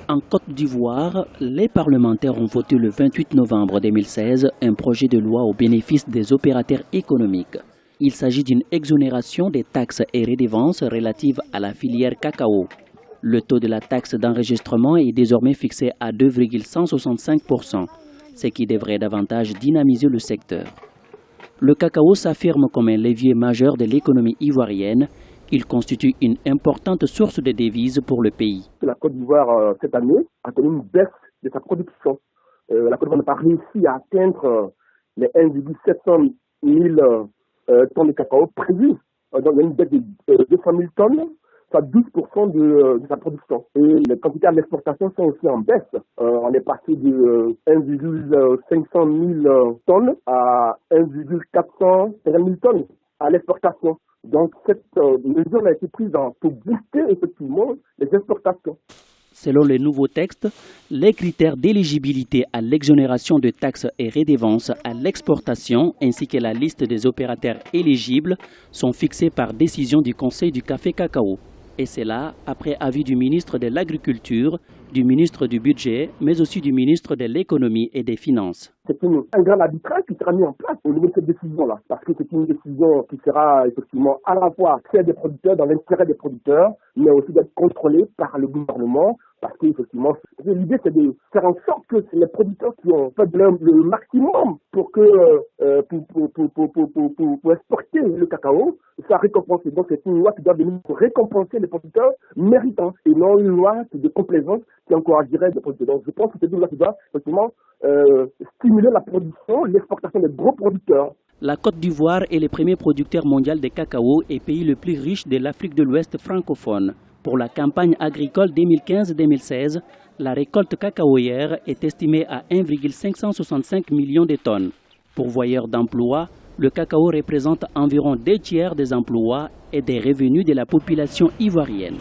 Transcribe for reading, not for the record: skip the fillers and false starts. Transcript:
En Côte d'Ivoire, les parlementaires ont voté le 28 novembre 2016 un projet de loi au bénéfice des opérateurs économiques. Il s'agit d'une exonération des taxes et redevances relatives à la filière cacao. Le taux de la taxe d'enregistrement est désormais fixé à 2,165%, ce qui devrait davantage dynamiser le secteur. Le cacao s'affirme comme un levier majeur de l'économie ivoirienne. Il constitue une importante source de devises pour le pays. La Côte d'Ivoire, cette année, a connu une baisse de sa production. La Côte d'Ivoire n'a pas réussi à atteindre les 1,700 000 tonnes de cacao prévues. Donc, il y a une baisse de 200 000 tonnes, soit 12% de sa production. Et les quantités à l'exportation sont aussi en baisse. On est passé de 1,500 000 tonnes à 1,450 000 tonnes à l'exportation. Donc, cette mesure a été prise pour booster effectivement les exportations. Selon les nouveaux textes, les critères d'éligibilité à l'exonération de taxes et redevances à l'exportation ainsi que la liste des opérateurs éligibles sont fixés par décision du Conseil du café cacao. Et c'est là, après avis du ministre de l'Agriculture, du ministre du Budget, mais aussi du ministre de l'Économie et des Finances. C'est un grand arbitrage qui sera mis en place au niveau de cette décision-là, parce que c'est une décision qui sera effectivement à la fois celle des producteurs, dans l'intérêt des producteurs, mais aussi d'être contrôlée par le gouvernement, parce qu'effectivement, l'idée c'est de faire en sorte que les producteurs qui ont fait le maximum pour exporter le cacao soient récompensés. Donc c'est une loi qui doit venir pour récompenser les producteurs méritants, et non une loi de complaisance qui encouragerait les producteurs. Donc je pense que c'est une loi qui doit effectivement stimuler la production, l'exportation des gros producteurs. La Côte d'Ivoire est le premier producteur mondial de cacao et pays le plus riche de l'Afrique de l'Ouest francophone. Pour la campagne agricole 2015-2016, la récolte cacaoyère est estimée à 1,565 millions de tonnes. Pourvoyeur d'emplois, le cacao représente environ 2 tiers des emplois et des revenus de la population ivoirienne.